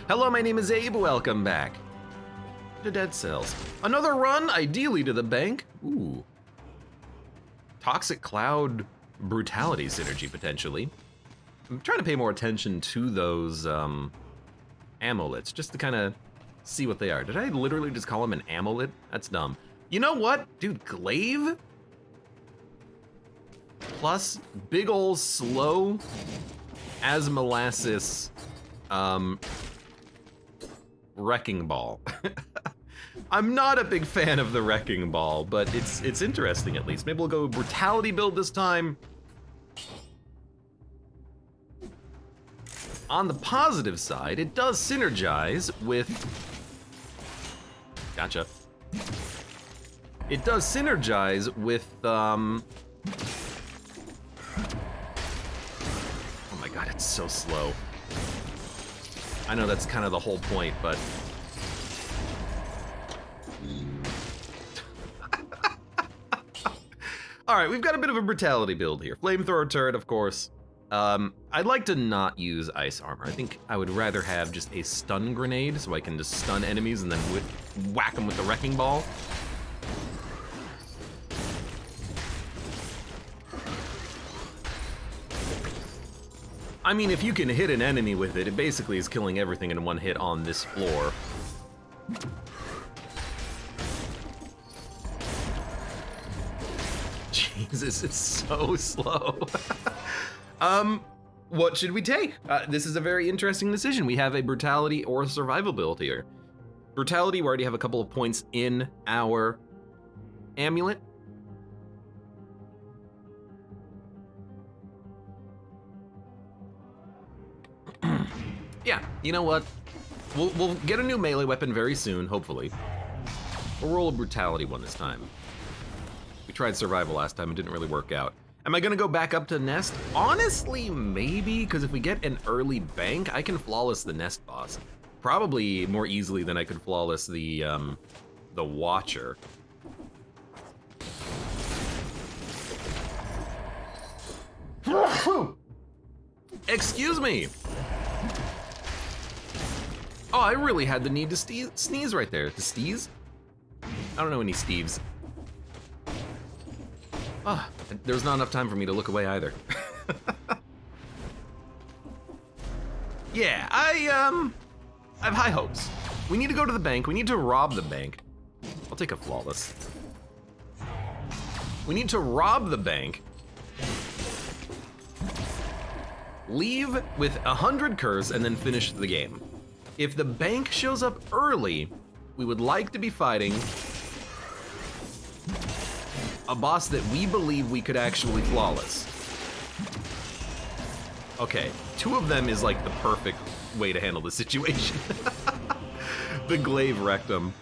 Hello, my name is Abe, welcome back to Dead Cells. Another run, ideally to the bank. Ooh. Toxic Cloud Brutality synergy, potentially. I'm trying to pay more attention to those amulets, just to kind of see what they are. Did I literally just call them an amulet? That's dumb. You know what? Dude, glaive? Plus big ol' slow as molasses wrecking ball. I'm not a big fan of the wrecking ball, but it's interesting at least. Maybe we'll go brutality build this time. On the positive side, it does synergize with... Gotcha. It does synergize with, oh my god, it's so slow. I know that's kind of the whole point, but... Alright, we've got a bit of a brutality build here. Flamethrower turret, of course. I'd like to not use ice armor. I think I would rather have just a stun grenade so I can just stun enemies and then whack them with the wrecking ball. I mean, if you can hit an enemy with it, it basically is killing everything in one hit on this floor. Jesus, it's so slow. What should we take? This is a very interesting decision. We have a brutality or a survival build here. Brutality, we already have a couple of points in our amulet. Yeah, you know what? We'll get a new melee weapon very soon, hopefully. We'll roll a brutality one this time. We tried survival last time, it didn't really work out. Am I gonna go back up to Nest? Honestly, maybe, because if we get an early bank, I can flawless the Nest boss. Probably more easily than I could flawless the Watcher. Excuse me! Oh, I really had the need to sneeze right there. To steeze? I don't know any Steves. Ah, there's not enough time for me to look away either. Yeah, I have high hopes. We need to go to the bank. We need to rob the bank. I'll take a flawless. We need to rob the bank. Leave with 100 curs and then finish the game. If the bank shows up early, we would like to be fighting a boss that we believe we could actually flawless. Okay, 2 of them is like the perfect way to handle the situation. The glaive rectum.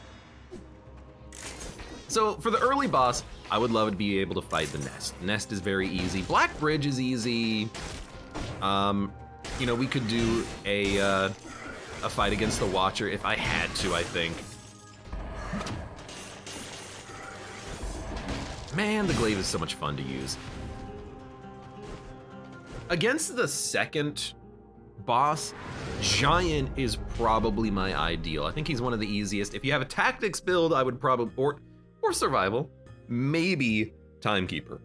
So for the early boss, I would love to be able to fight the Nest. Nest is very easy. Black Bridge is easy. You know, we could do a fight against the Watcher if I had to, I think. Man, the glaive is so much fun to use. Against the second boss, Giant is probably my ideal. I think he's one of the easiest. If you have a tactics build, I would probably, or survival, maybe Timekeeper.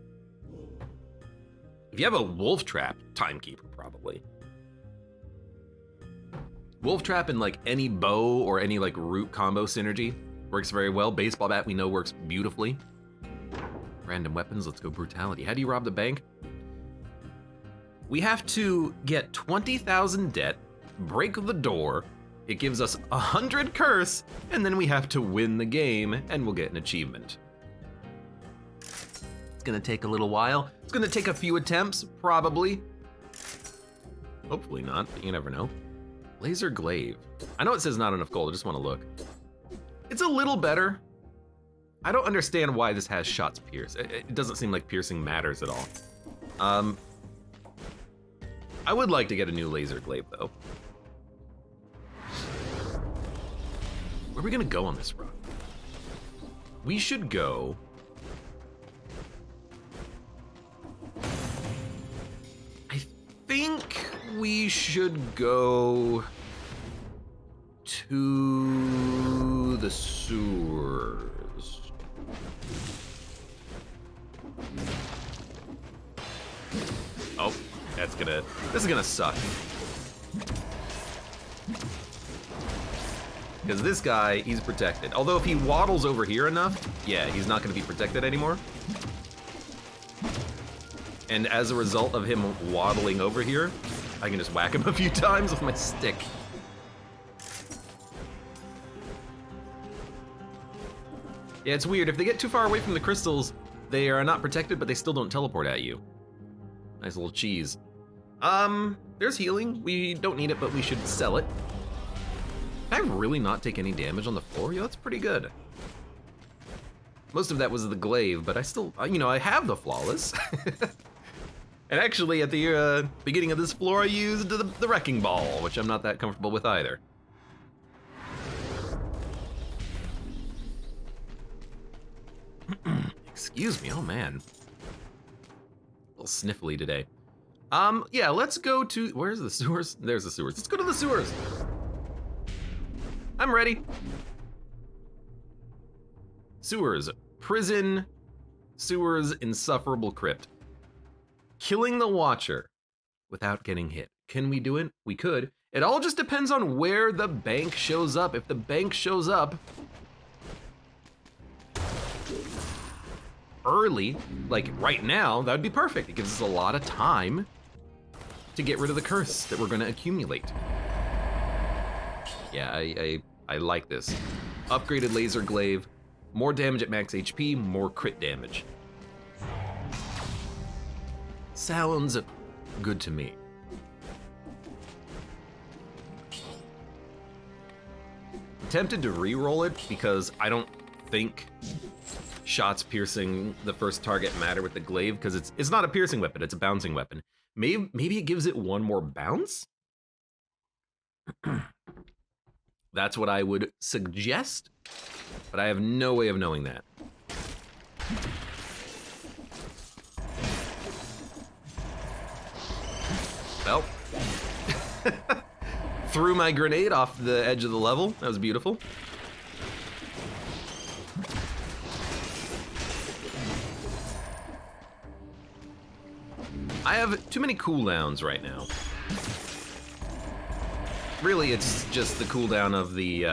If you have a Wolf Trap, Timekeeper probably. Wolf Trap and like any bow or any like root combo synergy works very well. Baseball bat we know works beautifully. Random weapons, let's go brutality. How do you rob the bank? We have to get 20,000 debt, break the door, it gives us 100 curse, and then we have to win the game and we'll get an achievement. It's gonna take a little while. It's gonna take a few attempts, probably. Hopefully not, but you never know. Laser glaive. I know it says not enough gold, I just wanna look. It's a little better. I don't understand why this has shots pierce. It doesn't seem like piercing matters at all. I would like to get a new laser glaive though. Where are we gonna go on this run? We should go... I think we should go to the sewers. Oh, this is gonna suck. Because this guy, he's protected. Although if he waddles over here enough, yeah, he's not gonna be protected anymore. And as a result of him waddling over here, I can just whack him a few times with my stick. Yeah, it's weird. If they get too far away from the crystals, they are not protected, but they still don't teleport at you. Nice little cheese. There's healing. We don't need it, but we should sell it. Did I really not take any damage on the floor? Yeah, that's pretty good. Most of that was the glaive, but I still, you know, I have the flawless. And actually, at the beginning of this floor, I used the wrecking ball, which I'm not that comfortable with either. Excuse me, oh man. A little sniffly today. Yeah, let's go to, where's the sewers? There's the sewers. Let's go to the sewers. I'm ready. Sewers, prison, sewers, insufferable crypt. Killing the Watcher without getting hit. Can we do it? We could. It all just depends on where the bank shows up. If the bank shows up early, like right now, that would be perfect. It gives us a lot of time to get rid of the curse that we're gonna accumulate. Yeah, I like this. Upgraded laser glaive, more damage at max HP, more crit damage. Sounds good to me. I'm tempted to re-roll it because I don't think shots piercing the first target matter with the glaive, because it's not a piercing weapon, it's a bouncing weapon. Maybe it gives it one more bounce? That's what I would suggest, but I have no way of knowing that. Well, threw my grenade off the edge of the level. That was beautiful. I have too many cooldowns right now. Really, it's just the cooldown of the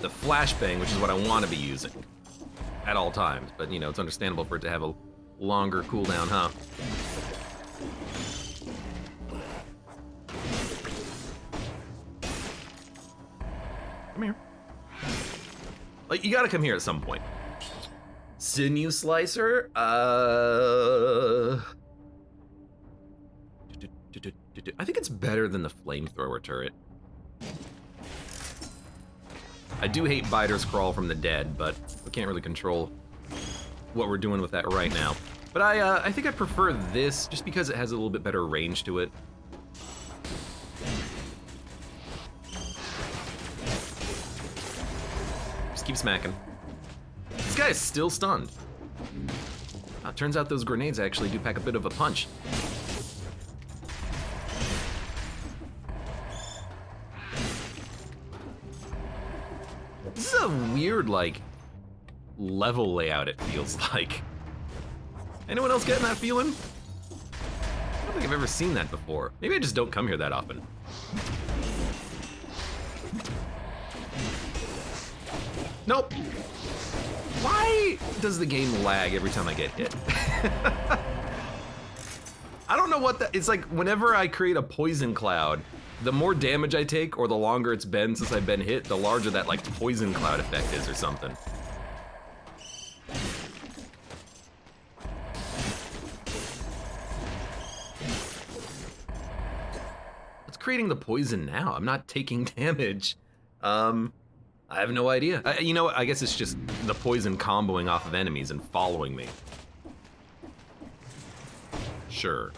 flashbang, which is what I want to be using at all times. But you know, it's understandable for it to have a longer cooldown, huh? Come here. Like, you gotta come here at some point. Sinew slicer? I think it's better than the flamethrower turret. I do hate Biter's Crawl from the dead, but we can't really control what we're doing with that right now. But I think I prefer this just because it has a little bit better range to it. Just keep smacking. This guy is still stunned. Turns out those grenades actually do pack a bit of a punch. This is a weird, like, level layout, it feels like. Anyone else getting that feeling? I don't think I've ever seen that before. Maybe I just don't come here that often. Nope. Why does the game lag every time I get hit? I don't know what that, it's like whenever I create a poison cloud, the more damage I take or the longer it's been since I've been hit, the larger that like poison cloud effect is or something. What's creating the poison now? I'm not taking damage. I have no idea. You know what? I guess it's just the poison comboing off of enemies and following me. Sure.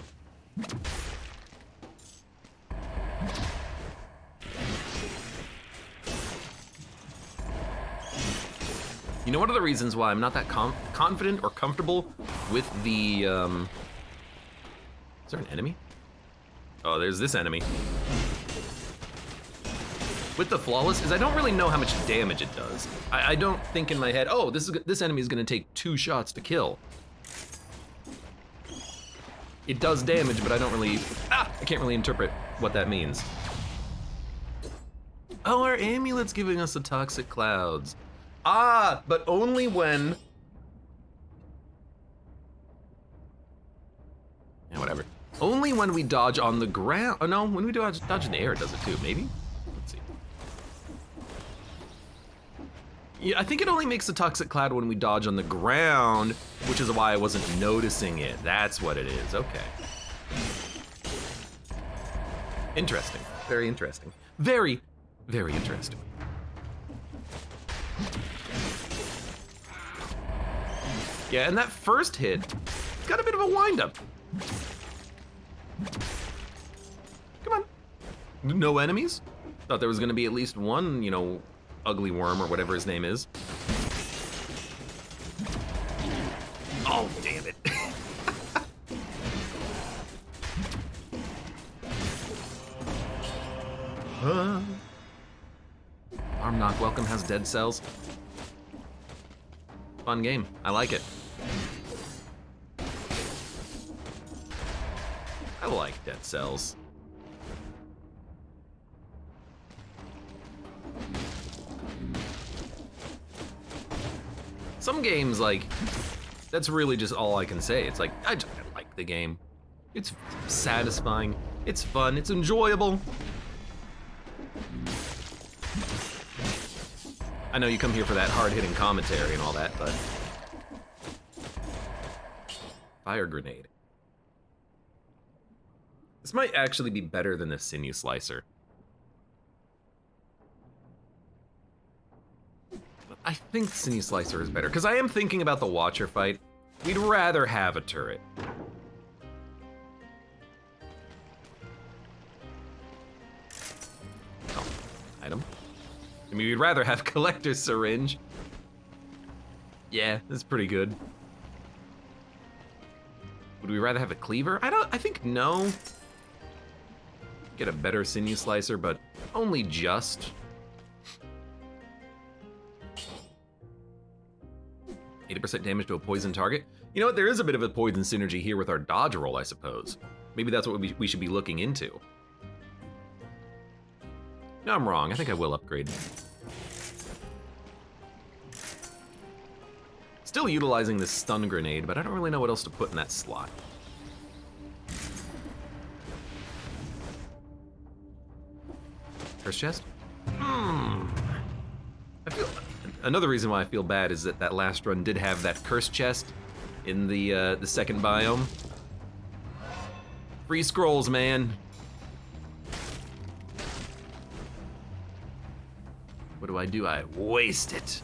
You know, one of the reasons why I'm not that confident or comfortable with the, Is there an enemy? Oh, there's this enemy. with the flawless is I don't really know how much damage it does. I don't think in my head, oh, this enemy is gonna take 2 shots to kill. It does damage, but I don't really, I can't really interpret what that means. Oh, our amulet's giving us the toxic clouds. Ah, but only when, yeah, whatever. Only when we dodge on the ground. Oh no, when we dodge in the air it does it too, maybe? Let's see. Yeah, I think it only makes the toxic cloud when we dodge on the ground, which is why I wasn't noticing it. That's what it is, okay. Interesting, very interesting. Very, very interesting. Yeah, and that first hit got a bit of a wind-up. Come on. No enemies? Thought there was gonna be at least one, you know, ugly worm or whatever his name is. Oh, damn it. Arm knock welcome has dead cells. Fun game, I like it. I like dead cells. Some games, like, that's really just all I can say. It's like, I just like the game. It's satisfying, it's fun, it's enjoyable. I know you come here for that hard-hitting commentary and all that, but... Fire grenade. This might actually be better than the sinew slicer. But I think sinew slicer is better, because I am thinking about the Watcher fight. We'd rather have a turret. Oh, item. I mean, we'd rather have collector's syringe. Yeah, that's pretty good. Would we rather have a cleaver? I think no. Get a better sinew slicer, but only just. 80% damage to a poison target. You know what, there is a bit of a poison synergy here with our dodge roll, I suppose. Maybe that's what we should be looking into. No, I'm wrong, I think I will upgrade. Still utilizing this stun grenade, but I don't really know what else to put in that slot. Curse chest? I feel, another reason why I feel bad is that last run did have that curse chest in the second biome. Free scrolls, man. What do? I waste it.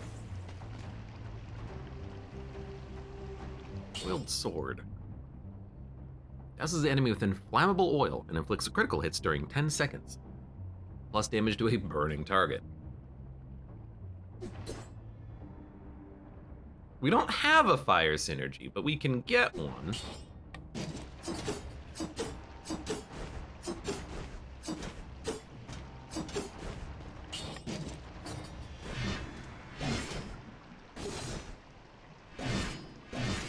Oiled sword. Douses the enemy with inflammable oil and inflicts critical hits during 10 seconds. Plus damage to a burning target. We don't have a fire synergy, but we can get one.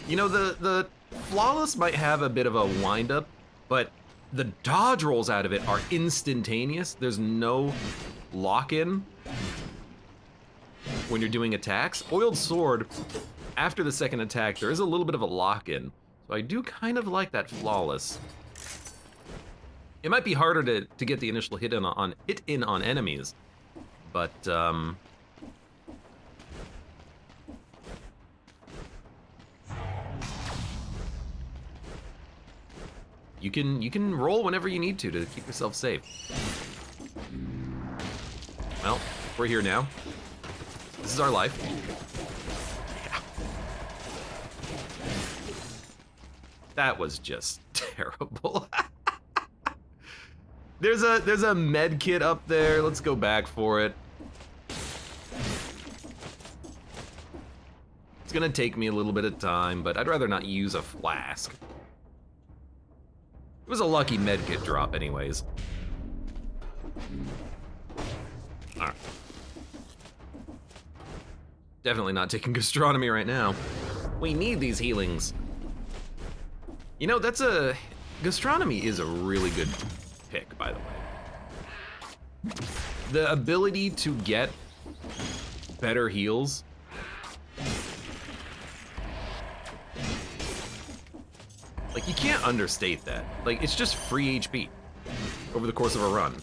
You know, the flawless might have a bit of a wind-up, but the dodge rolls out of it are instantaneous. There's no lock-in when you're doing attacks. Oiled sword, after the second attack, there is a little bit of a lock-in. So I do kind of like that flawless. It might be harder to get the initial hit in on enemies, but you can roll whenever you need to keep yourself safe. Well, we're here now. This is our life. Yeah. That was just terrible. There's a med kit up there. Let's go back for it. It's gonna take me a little bit of time, but I'd rather not use a flask. It was a lucky medkit drop anyways. Alright. Definitely not taking gastronomy right now. We need these healings. You know, gastronomy is a really good pick, by the way. The ability to get better heals. Like, you can't understate that. Like, it's just free HP over the course of a run.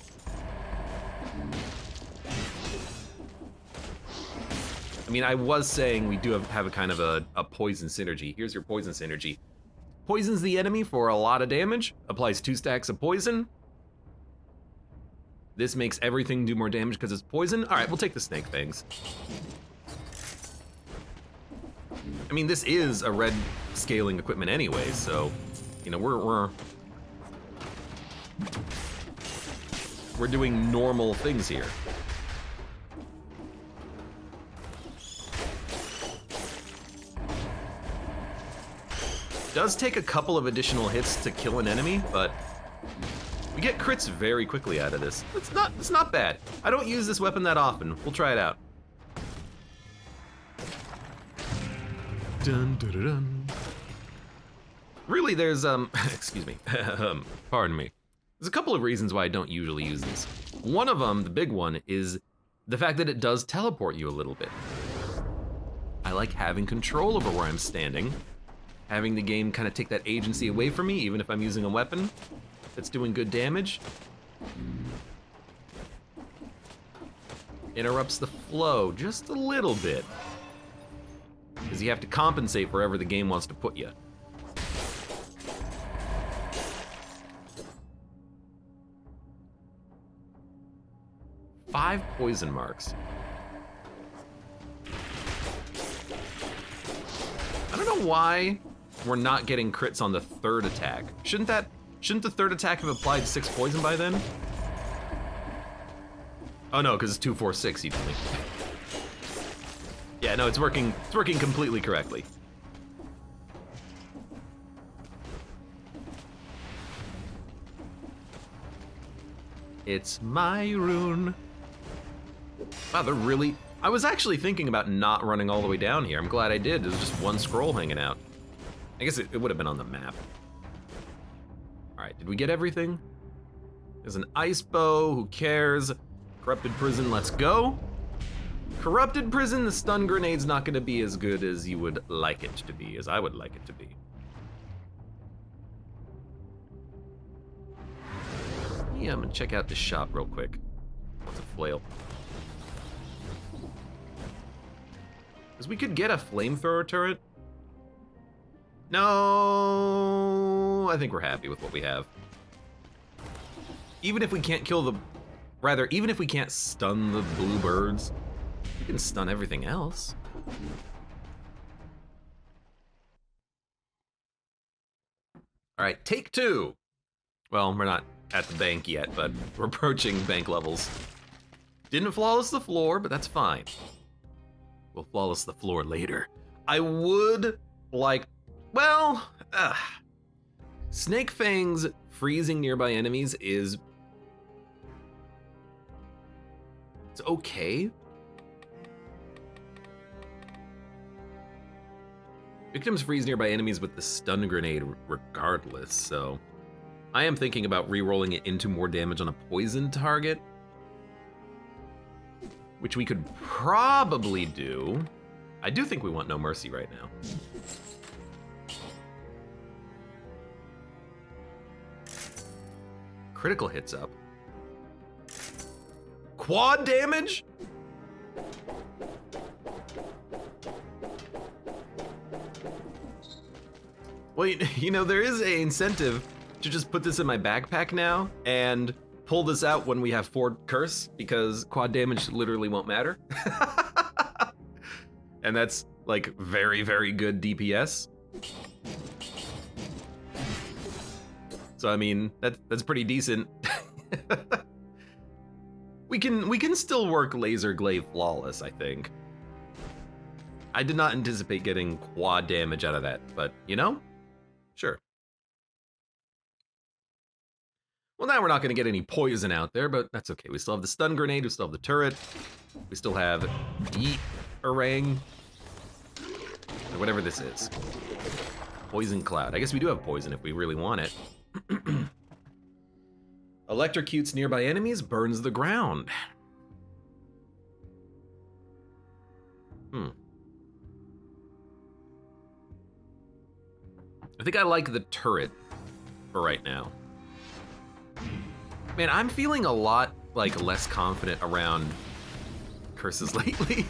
I mean, I was saying we do have a kind of a poison synergy. Here's your poison synergy. Poisons the enemy for a lot of damage, applies 2 stacks of poison. This makes everything do more damage because it's poison. All right, we'll take the snake fangs. I mean, this is a red scaling equipment anyway, so, you know, we're doing normal things here. Does take a couple of additional hits to kill an enemy, but we get crits very quickly out of this. It's not bad. I don't use this weapon that often. We'll try it out. Dun, dun, dun, dun. Really, there's excuse me, pardon me. There's a couple of reasons why I don't usually use this. One of them, the big one, is the fact that it does teleport you a little bit. I like having control over where I'm standing. Having the game kind of take that agency away from me, even if I'm using a weapon that's doing good damage. Interrupts the flow just a little bit, because you have to compensate wherever the game wants to put you. Five poison marks. I don't know why we're not getting crits on the third attack. Shouldn't the third attack have applied 6 poison by then? Oh no, because it's 2, 4, 6, you tell me. Yeah, no, it's working completely correctly. It's my rune. Wow, they're really... I was actually thinking about not running all the way down here. I'm glad I did. There's just one scroll hanging out. I guess it would have been on the map. All right, did we get everything? There's an ice bow, who cares? Corrupted prison, let's go. Corrupted prison, the stun grenade's not gonna be as good as you would like it to be, as I would like it to be. Yeah, I'm gonna check out the shop real quick. What's a flail? Because we could get a flamethrower turret. No, I think we're happy with what we have. Even if we can't kill the, rather, even if we can't stun the blue birds, we can stun everything else. All right, take 2. Well, we're not at the bank yet, but we're approaching bank levels. Didn't flawless the floor, but that's fine. We'll flawless the floor later. I would like, well, Snake Fang's freezing nearby enemies is, it's okay. Victims freeze nearby enemies with the stun grenade regardless, so I am thinking about re-rolling it into more damage on a poison target, which we could probably do. I do think we want No Mercy right now. Critical hits up. Quad damage? Well, you know, there is an incentive to just put this in my backpack now and pull this out when we have 4 curse, because quad damage literally won't matter. And that's like very, very good DPS. So I mean, that's pretty decent. We can still work Laser Glaive Flawless, I think. I did not anticipate getting quad damage out of that, but you know, sure. Well, now we're not gonna get any poison out there, but that's okay. We still have the stun grenade, we still have the turret, we still have yeet orang, or whatever this is. Poison cloud. I guess we do have poison if we really want it. Electrocutes nearby enemies, burns the ground. I think I like the turret for right now. Man, I'm feeling a lot like less confident around curses lately.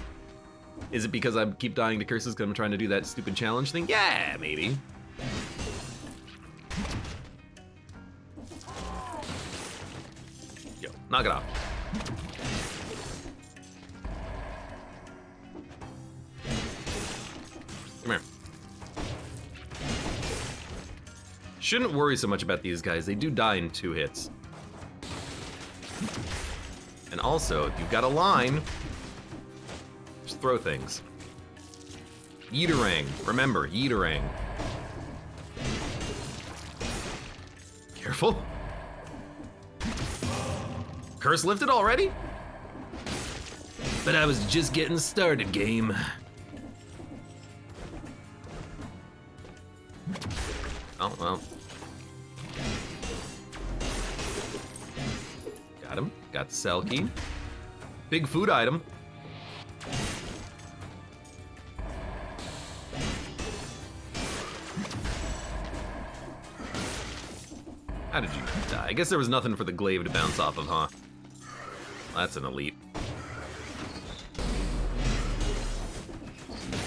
Is it because I keep dying to curses because I'm trying to do that stupid challenge thing? Yeah, maybe. Yo, knock it off. Come here. Shouldn't worry so much about these guys. They do die in 2 hits. And also, if you've got a line, just throw things. Yeeterang. Remember, Yeeterang. Careful. Curse lifted already? But I was just getting started, game. Oh, well. Got him. Got the cell key. Big food item. How did you die? I guess there was nothing for the glaive to bounce off of, huh? That's an elite.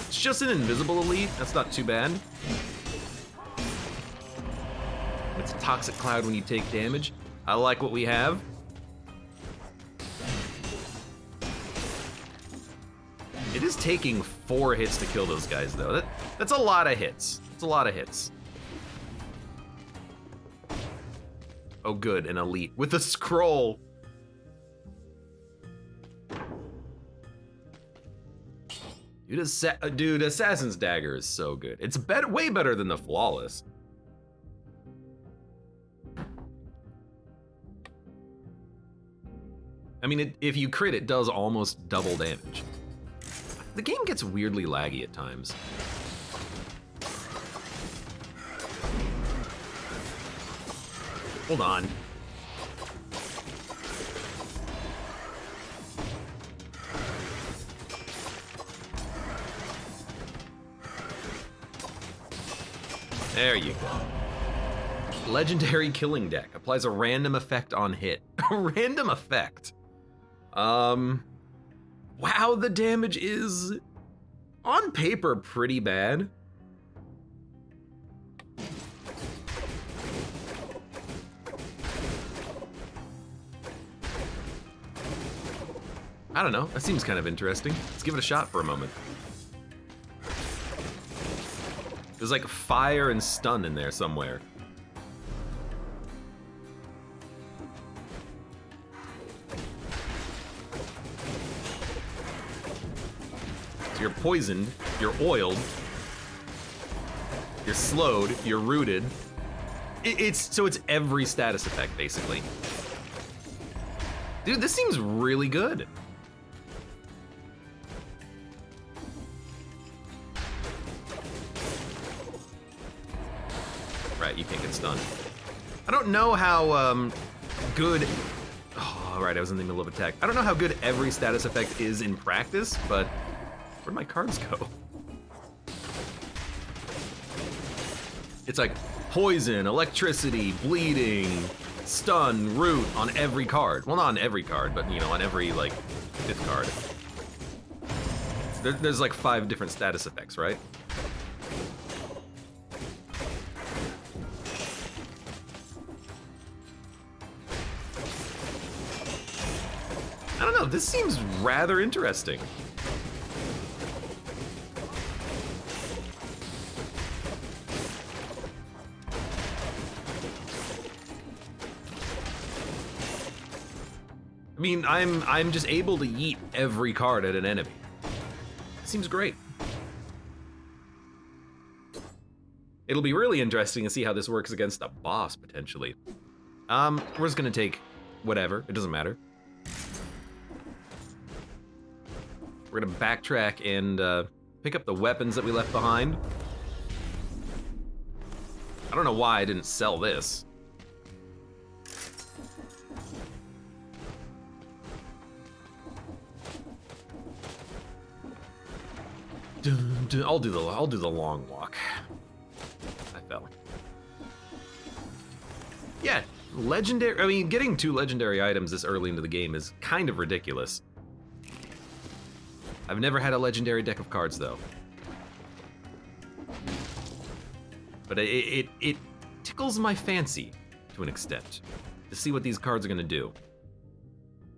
It's just an invisible elite. That's not too bad. It's a toxic cloud when you take damage. I like what we have. It is taking 4 hits to kill those guys, though. That's a lot of hits. It's a lot of hits. Oh, good, an elite with a scroll. Dude, Assassin's Dagger is so good. It's better, way better than the Flawless. I mean, if you crit, it does almost double damage. The game gets weirdly laggy at times. Hold on. There you go. Legendary killing deck. Applies a random effect on hit. A random effect. Wow, the damage is, on paper, pretty bad. I don't know, that seems kind of interesting. Let's give it a shot for a moment. There's like fire and stun in there somewhere. So you're poisoned, you're oiled, you're slowed, you're rooted. So it's every status effect, basically. Dude, this seems really good. Right, you can't get stunned. I don't know how good... Oh, right, I was in the middle of attack. I don't know how good every status effect is in practice, but where'd my cards go? It's like poison, electricity, bleeding, stun, root on every card. Well, not on every card, but you know, on every like 5th card. There's like 5 different status effects, right? I don't know, this seems rather interesting. I mean, I'm just able to yeet every card at an enemy. Seems great. It'll be really interesting to see how this works against a boss, potentially. We're just gonna take whatever, it doesn't matter. We're gonna backtrack and pick up the weapons that we left behind. I don't know why I didn't sell this. I'll do the long walk. I fell. Yeah, legendary. I mean, getting 2 legendary items this early into the game is kind of ridiculous. I've never had a legendary deck of cards though. But it tickles my fancy to an extent to see what these cards are gonna do.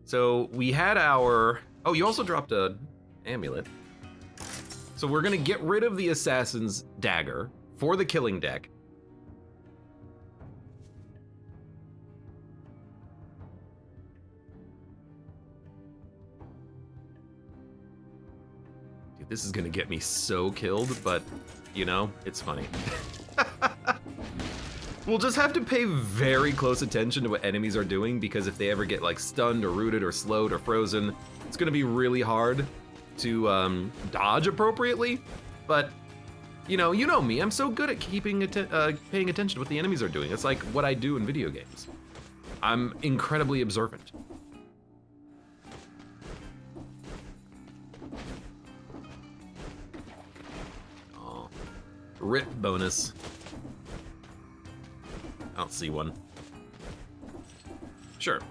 So we had our, oh, you also dropped a amulet. So we're gonna get rid of the Assassin's Dagger for the killing deck. Dude, this is gonna get me so killed, but you know, it's funny. We'll just have to pay very close attention to what enemies are doing, because if they ever get like stunned or rooted or slowed or frozen, it's gonna be really hard to dodge appropriately. But you know me, I'm so good at paying attention to what the enemies are doing. It's like what I do in video games. I'm incredibly observant. Oh, rip bonus. I don't see one. Sure,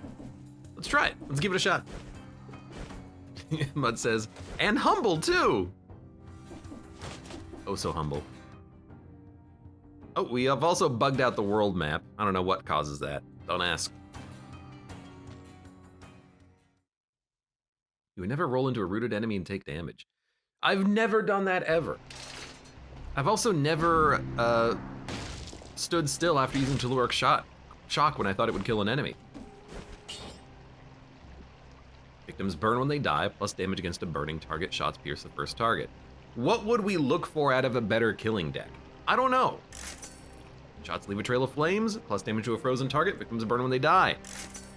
let's try it. Let's give it a shot. Mud says, and humble too. Oh, so humble. Oh, we have also bugged out the world map. I don't know what causes that. Don't ask. You would never roll into a rooted enemy and take damage. I've never done that ever. I've also never stood still after using Caloric Shock when I thought it would kill an enemy. Victims burn when they die, plus damage against a burning target. Shots pierce the first target. What would we look for out of a better killing deck? I don't know. Shots leave a trail of flames, plus damage to a frozen target. Victims burn when they die.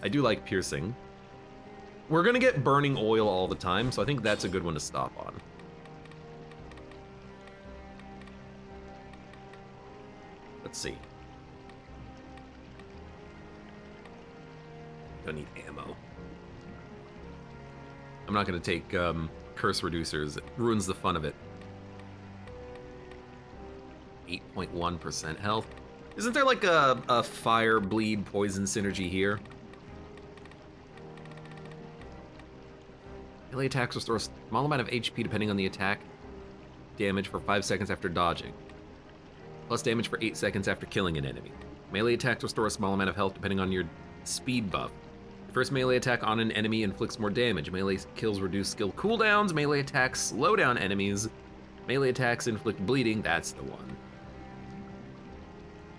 I do like piercing. We're gonna get burning oil all the time, so I think that's a good one to stop on. Let's see. Don't need ammo. I'm not gonna take curse reducers. It ruins the fun of it. 8.1% health. Isn't there like a fire, bleed, poison synergy here? Melee attacks restore a small amount of HP depending on the attack damage for 5 seconds after dodging. Plus damage for 8 seconds after killing an enemy. Melee attacks restore a small amount of health depending on your speed buff. Your first melee attack on an enemy inflicts more damage. Melee kills reduce skill cooldowns. Melee attacks slow down enemies. Melee attacks inflict bleeding. That's the one.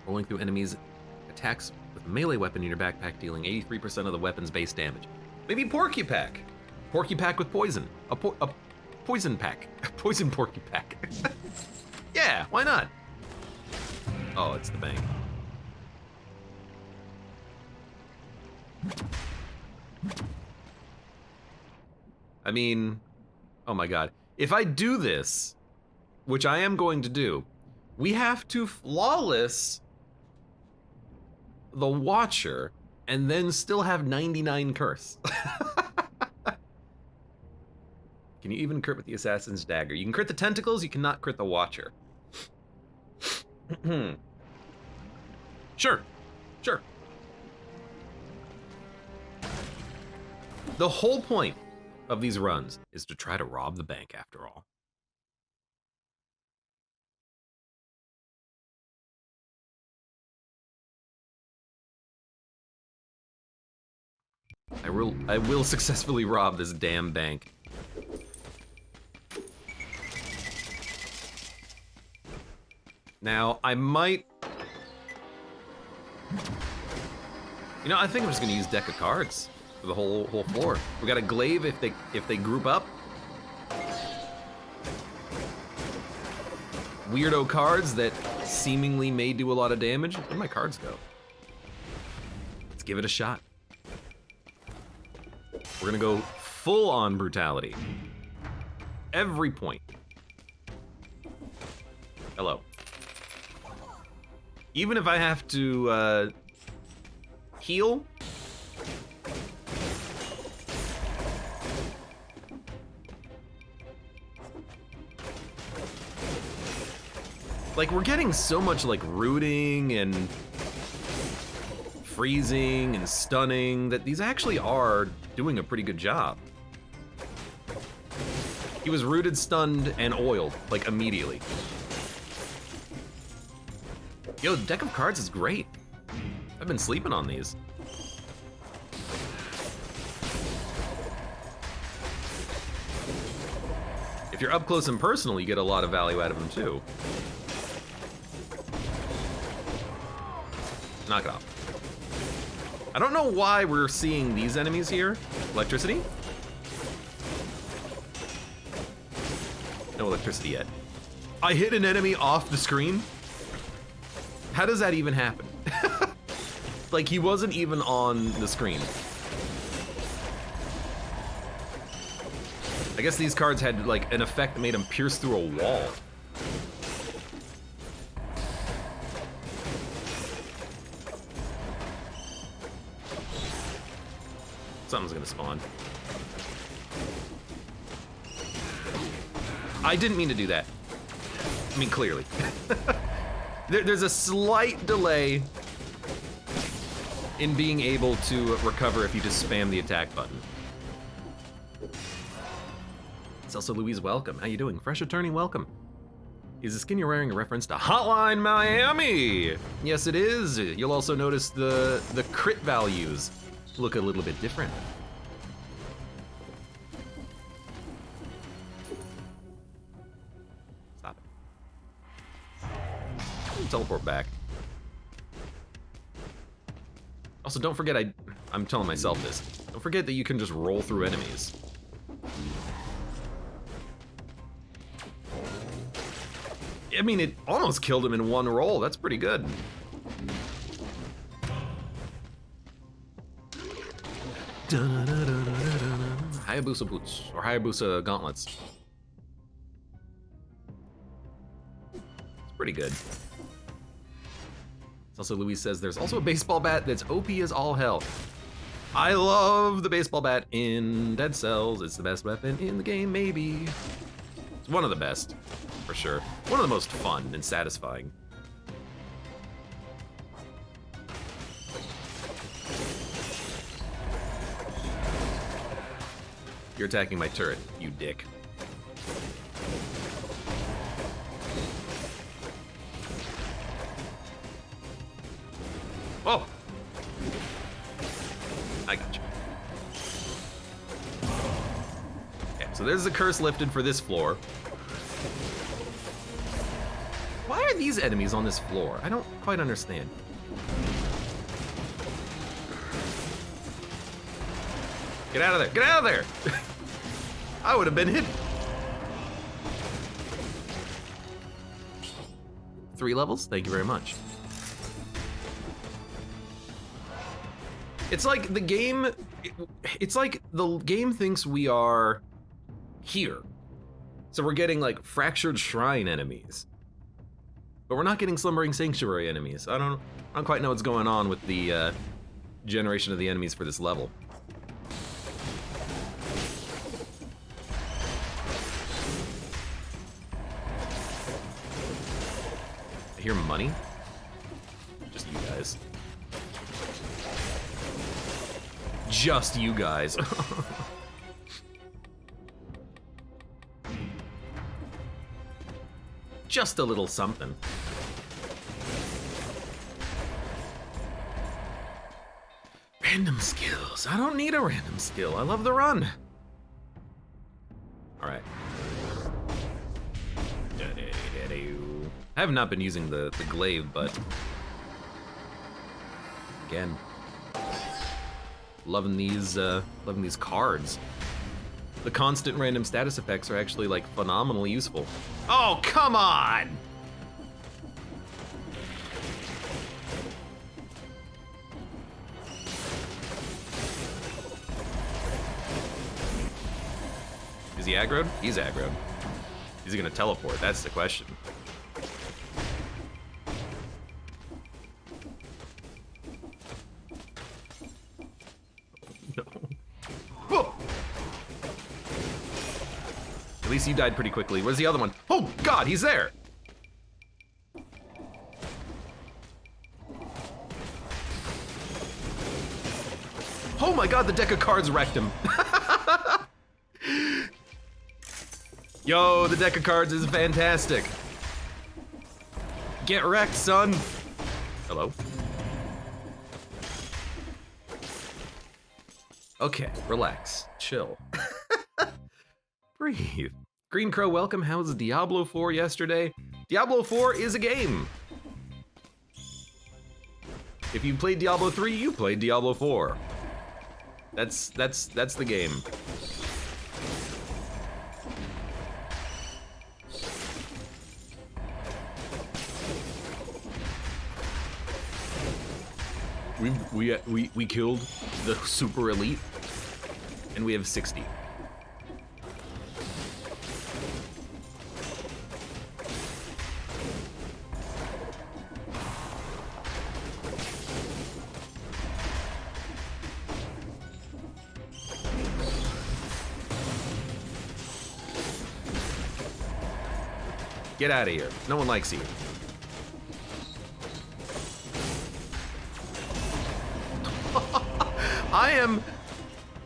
Rolling through enemies attacks with a melee weapon in your backpack, dealing 83% of the weapon's base damage. Maybe Porcupack. Porcupack with poison. A poison pack. A poison Porcupack. Yeah, why not? Oh, it's the bank. I mean, oh my god. If I do this, which I am going to do, we have to flawless the Watcher and then still have 99 curse. Can you even crit with the Assassin's Dagger? You can crit the tentacles, you cannot crit the Watcher. Sure, sure. The whole point of these runs is to try to rob the bank after all. I will successfully rob this damn bank. Now, I might... You know, I think I'm just gonna use deck of cards for the whole floor. We got a glaive if they group up. Weirdo cards that seemingly may do a lot of damage. Where'd my cards go? give it a shot. We're gonna go full on brutality. Every point. Hello. Even if I have to heal. Like, we're getting so much like rooting and freezing and stunning that these actually are doing a pretty good job. He was rooted, stunned, and oiled, like, immediately. Yo, the deck of cards is great. I've been sleeping on these. If you're up close and personal, you get a lot of value out of them too. Knock it off. I don't know why we're seeing these enemies here. Electricity? No electricity yet. I hit an enemy off the screen? How does that even happen? Like, he wasn't even on the screen. I guess these cards had like an effect that made him pierce through a wall. Something's gonna spawn. I didn't mean to do that. I mean, clearly. There's a slight delay in being able to recover if you just spam the attack button. It's also Louise, welcome. How you doing? Fresh attorney, welcome. Is the skin you're wearing a reference to Hotline Miami? Yes, it is. You'll also notice the crit values look a little bit different. Stop it. Teleport back. Also, don't forget, I'm telling myself this. Don't forget that you can just roll through enemies. I mean, it almost killed him in one roll. That's pretty good. Hayabusa boots, or Hayabusa gauntlets. It's pretty good. Also, Louise says there's also a baseball bat that's OP as all hell. I love the baseball bat in Dead Cells. It's the best weapon in the game, maybe. It's one of the best, for sure. One of the most fun and satisfying. You're attacking my turret, you dick. Oh! I got you. Okay, so there's the curse lifted for this floor. Why are these enemies on this floor? I don't quite understand. Get out of there! Get out of there! I would have been hit. 3 levels? Thank you very much. It's like the game, it's like the game thinks we are here. So we're getting like Fractured Shrine enemies. But we're not getting Slumbering Sanctuary enemies. I don't quite know what's going on with the generation of the enemies for this level. I hear money. Just you guys. Just you guys. Just a little something. Random skills. I don't need a random skill. I love the run. All right. I have not been using the glaive, but again, loving these cards. The constant random status effects are actually like phenomenally useful. Oh, come on! he aggroed? He's aggroed. Is he gonna teleport? That's the question. No. Whoa! At least he died pretty quickly. Where's the other one? Oh God, he's there! Oh my God, the deck of cards wrecked him. Yo, the deck of cards is fantastic. Get wrecked, son. Hello? Okay, relax, chill. Breathe. Green Crow, welcome. How was Diablo 4 yesterday? Diablo 4 is a game. If you played Diablo 3, you played Diablo 4. That's the game. We killed the super elite, and we have 60. Get out of here. No one likes you.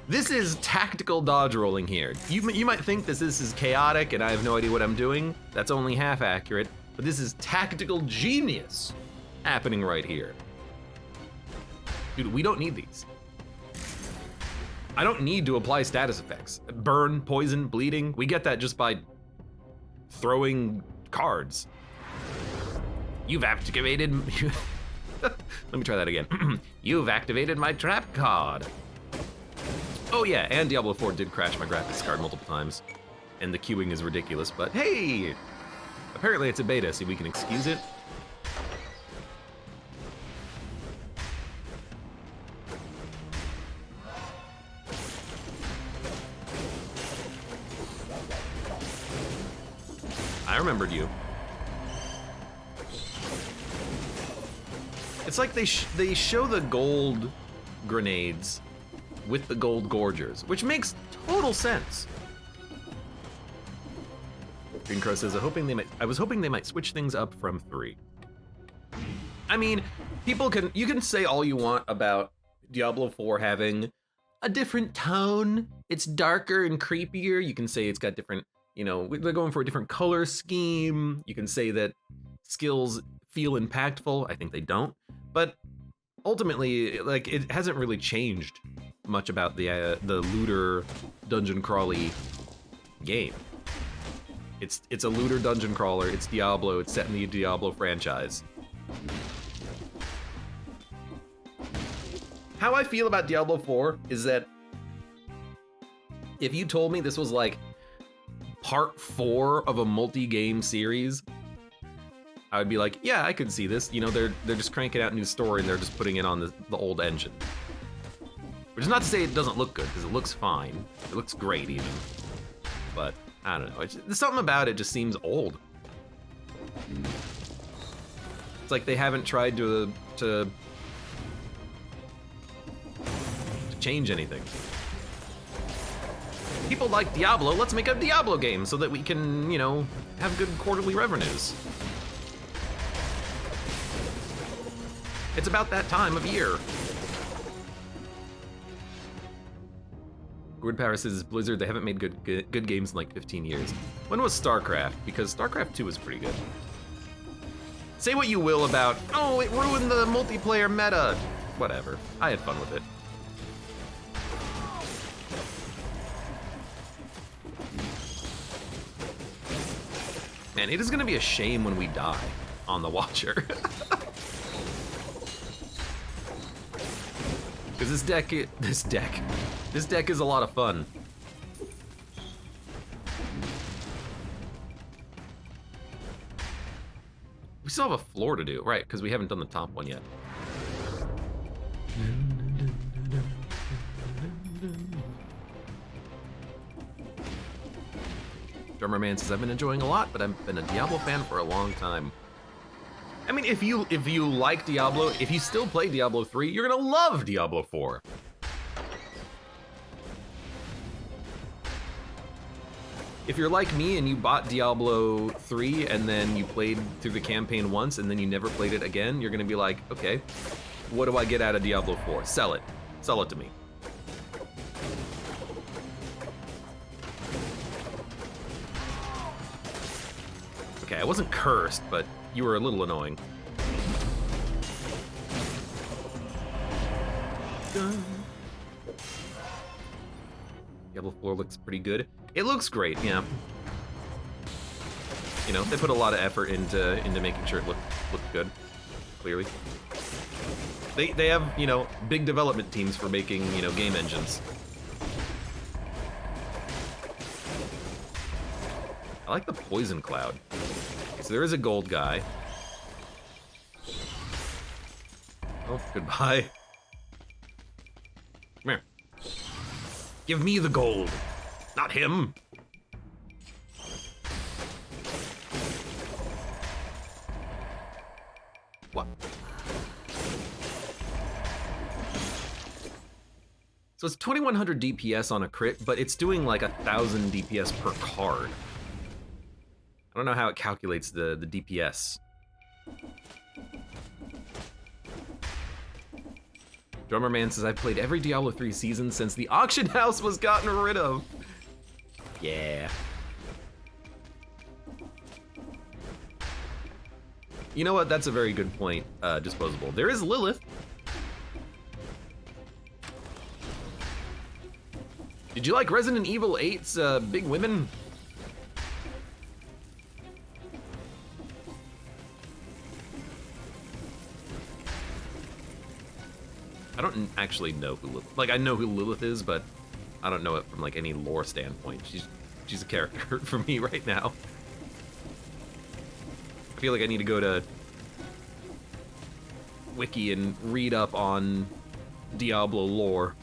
This is tactical dodge rolling here. You might think this is chaotic and I have no idea what I'm doing. That's only half accurate, but this is tactical genius happening right here. Dude, we don't need these. I don't need to apply status effects. Burn, poison, bleeding, we get that just by throwing cards. You've activated... Let me try that again. You've activated my trap card. Oh yeah, and Diablo 4 did crash my graphics card multiple times. And the queuing is ridiculous, but hey! Apparently it's a beta, so we can excuse it. I remembered you. It's like they show the gold grenades with the gold gorgers, which makes total sense. Green Crow says, I was hoping they might switch things up from 3. I mean, you can say all you want about Diablo 4 having a different tone. It's darker and creepier. You can say it's got different, you know, they're going for a different color scheme. You can say that skills feel impactful. I think they don't. But ultimately, like, it hasn't really changed much about the looter dungeon crawly game. It's a looter dungeon crawler. It's Diablo. It's set in the Diablo franchise. How I feel about Diablo 4 is that if you told me this was like part 4 of a multi-game series, I would be like, yeah, I could see this. You know, they're just cranking out a new story and they're just putting it on the old engine. Which is not to say it doesn't look good, because it looks fine. It looks great even. But I don't know. There's something about it just seems old. It's like they haven't tried to change anything. People like Diablo. Let's make a Diablo game so that we can, you know, have good quarterly revenues. It's about that time of year. Grid Power says, Blizzard, they haven't made good games in like 15 years. When was StarCraft? Because StarCraft 2 was pretty good. Say what you will about, oh, it ruined the multiplayer meta. Whatever, I had fun with it. Man, it is gonna be a shame when we die on the Watcher. Because this deck is a lot of fun. We still have a floor to do, right? Because we haven't done the top one yet. Drummer Man says, I've been enjoying a lot, but I've been a Diablo fan for a long time. I mean, if you like Diablo, if you still play Diablo 3, you're gonna love Diablo 4. If you're like me and you bought Diablo 3 and then you played through the campaign once and then you never played it again, you're gonna be like, okay, what do I get out of Diablo 4? Sell it. Sell it to me. Okay, I wasn't cursed, but you were a little annoying. Diablo 4 looks pretty good. It looks great, yeah. You know, they put a lot of effort into making sure it looked good, clearly. They have, you know, big development teams for making, you know, game engines. I like the poison cloud. Okay, so there is a gold guy. Oh, goodbye. Come here. Give me the gold, not him. What? So it's 2100 DPS on a crit, but it's doing like 1000 DPS per card. I don't know how it calculates the DPS. Drummer Man says, I've played every Diablo 3 season since the auction house was gotten rid of. Yeah. You know what? That's a very good point, Disposable. There is Lilith. Did you like Resident Evil 8's Big Women? I don't actually know who Lilith, like I know who Lilith is, but I don't know it from like any lore standpoint. She's a character for me right now. I feel like I need to go to Wiki and read up on Diablo lore.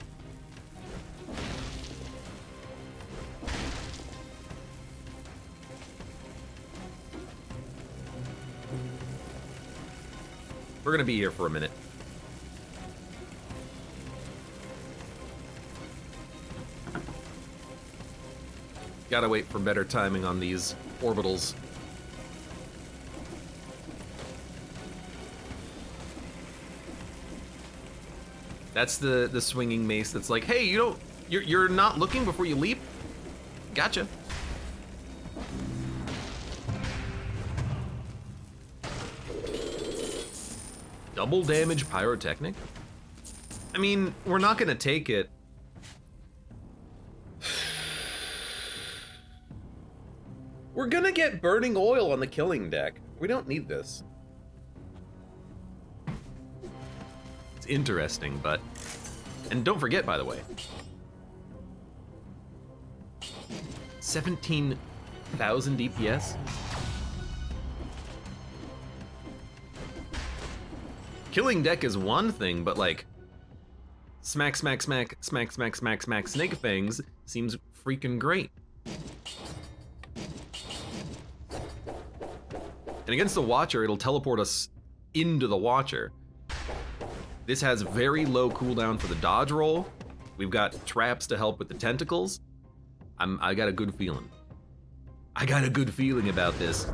We're gonna be here for a minute. Gotta wait for better timing on these orbitals. That's the swinging mace that's like, hey, you're not looking before you leap? Gotcha. Double damage pyrotechnic? I mean, we're not gonna take it. We're gonna get burning oil on the killing deck. We don't need this. It's interesting, but... And don't forget, by the way. 17,000 DPS? Killing deck is one thing, but like... Smack, smack, smack, smack, smack, smack, smack, snake fangs seems freaking great. And against the Watcher, it'll teleport us into the Watcher. This has very low cooldown for the dodge roll. We've got traps to help with the tentacles. I got a good feeling. I got a good feeling about this.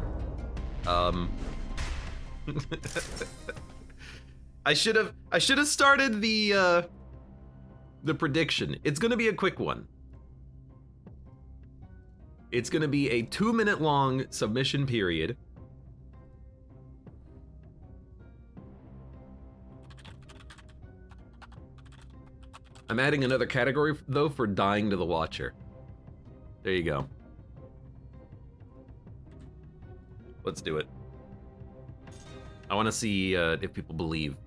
I should have started the prediction. It's gonna be a quick one. It's gonna be a 2-minute long submission period. I'm adding another category, though, for dying to the Watcher. There you go. Let's do it. I want to see if people believe.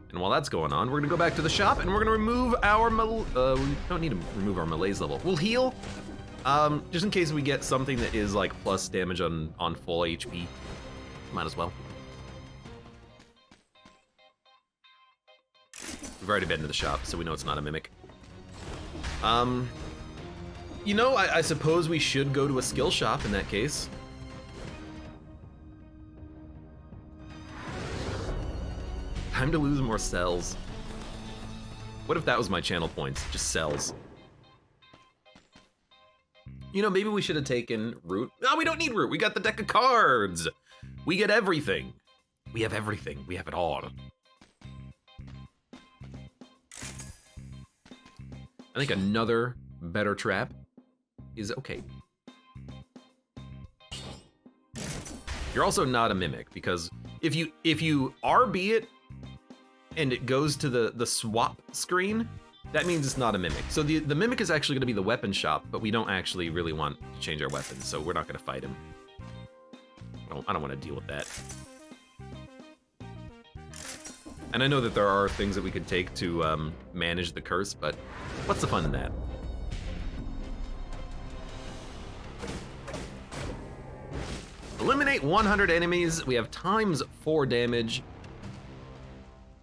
And while that's going on, we're going to go back to the shop, and we're going to remove our... we don't need to remove our malaise level. We'll heal, just in case we get something that is, like, plus damage on full HP. Might as well. We've already been to the shop, so we know it's not a mimic. You know, I suppose we should go to a skill shop in that case. Time to lose more cells. What if that was my channel points? Just cells. You know, maybe we should have taken root. No, we don't need root. We got the deck of cards. We get everything. We have everything. We have it all. I think another better trap is okay. You're also not a mimic, because if you RB it and it goes to the swap screen, that means it's not a mimic. So the mimic is actually gonna be the weapon shop, but we don't actually really want to change our weapons, so we're not gonna fight him. I don't want to deal with that. And I know that there are things that we could take to manage the curse, but what's the fun in that? Eliminate 100 enemies. We have ×4 damage.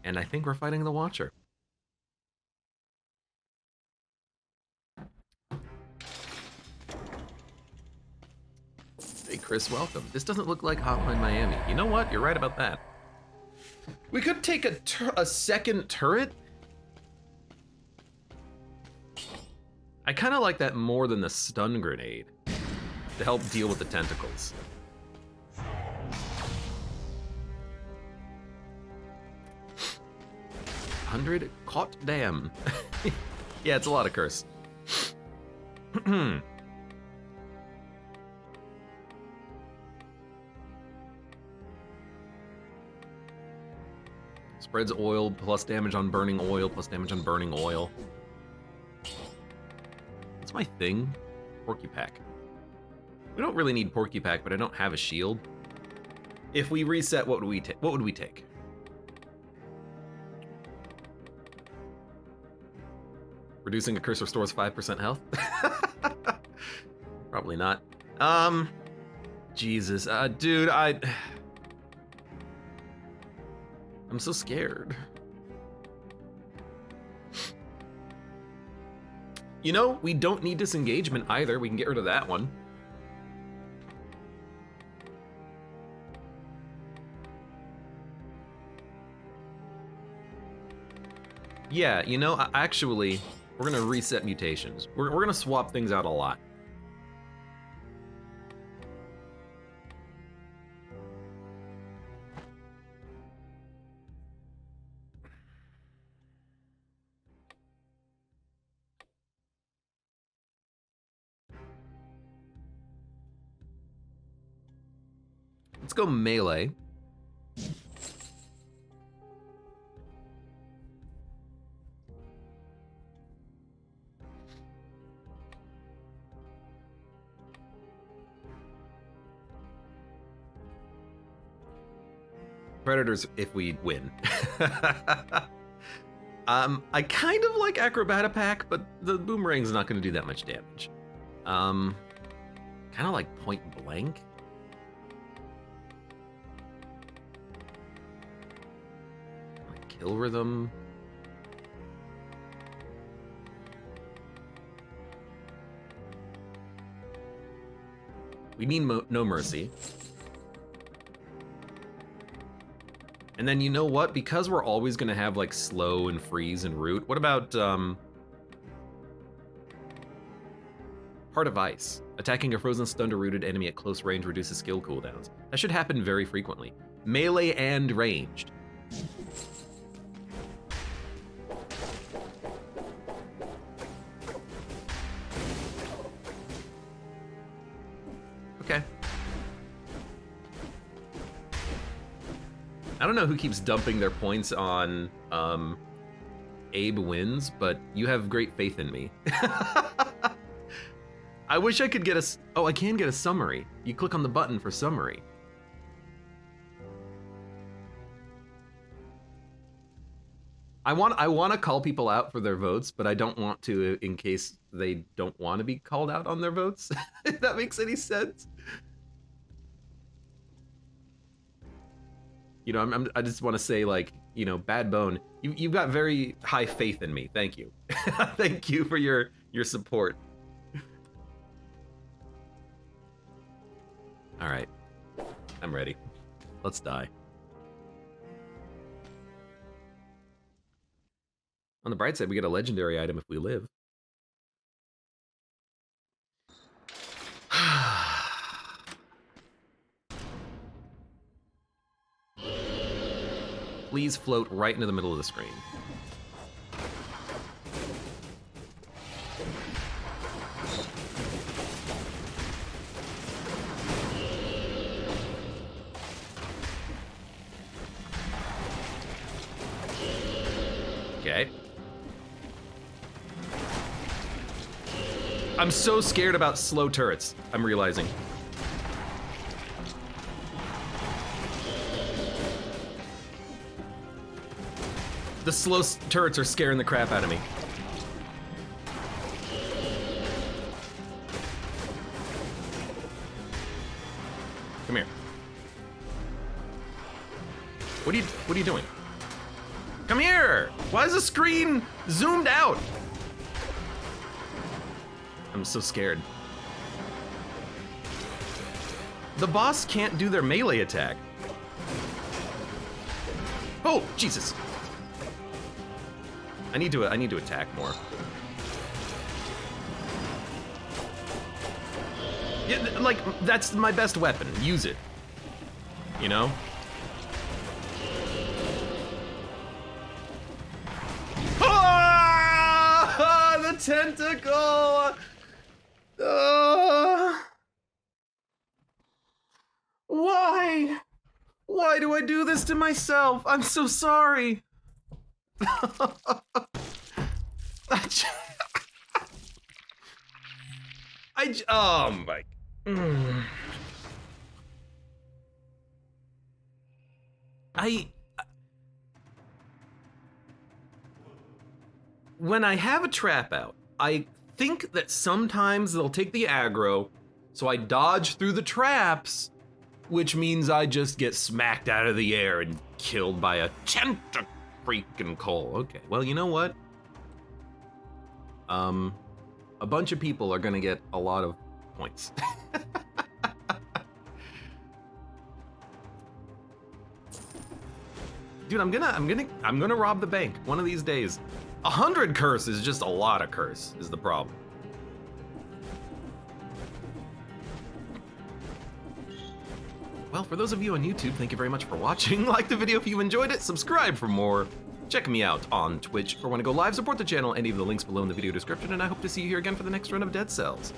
And I think we're fighting the Watcher. Hey Chris, welcome. This doesn't look like Hotline Miami. You know what? You're right about that. We could take a second turret. I kind of like that more than the stun grenade to help deal with the tentacles. 100 caught damn. Yeah, it's a lot of curse. Spreads oil, plus damage on burning oil, plus damage on burning oil. What's my thing? Porcupack. We don't really need Porcupack, but I don't have a shield. If we reset, what would we take? What would we take? Reducing a curse restores 5% health? Probably not. Jesus, dude, I'm so scared. You know, we don't need disengagement either. We can get rid of that one. Yeah, you know, actually, we're gonna reset mutations. We're gonna swap things out a lot. Let's go melee. Predators if we win. I kind of like Acrobatapack, but the boomerang's not going to do that much damage. Kind of like Point Blank. Kill Rhythm. We need No Mercy. And then you know what? Because we're always gonna have like slow and freeze and root, what about Heart of Ice? Attacking a frozen stunned or rooted enemy at close range reduces skill cooldowns. That should happen very frequently. Melee and ranged. Okay. I don't know who keeps dumping their points on Abe wins, but you have great faith in me. I wish I could get a... Oh, I can get a summary. You click on the button for summary. I want to call people out for their votes, but I don't want to in case they don't want to be called out on their votes. If that makes any sense. You know, I just want to say, like, you know, Bad Bone, you've got very high faith in me. Thank you. Thank you for your your support. All right, I'm ready. Let's die. On the bright side, we get a legendary item if we live. Please float right into the middle of the screen. Okay. I'm so scared about slow turrets, I'm realizing. The slow turrets are scaring the crap out of me. Come here. What are you doing? Come here! Why is the screen zoomed out? I'm so scared. The boss can't do their melee attack. Oh, Jesus. I need to attack more. Yeah, like, that's my best weapon. Use it. You know? Ah! The tentacle! Why? Why do I do this to myself? I'm so sorry. Oh my. When I have a trap out, I think that sometimes they'll take the aggro, so I dodge through the traps, which means I just get smacked out of the air and killed by a freaking-cole. Okay, well, you know what? A bunch of people are gonna get a lot of points. Dude, I'm gonna rob the bank one of these days. 100 curse is just a lot of curse, is the problem. Well, for those of you on YouTube, thank you very much for watching. Like the video if you enjoyed it, subscribe for more. Check me out on Twitch for when I go live, support the channel, any of the links below in the video description, and I hope to see you here again for the next run of Dead Cells.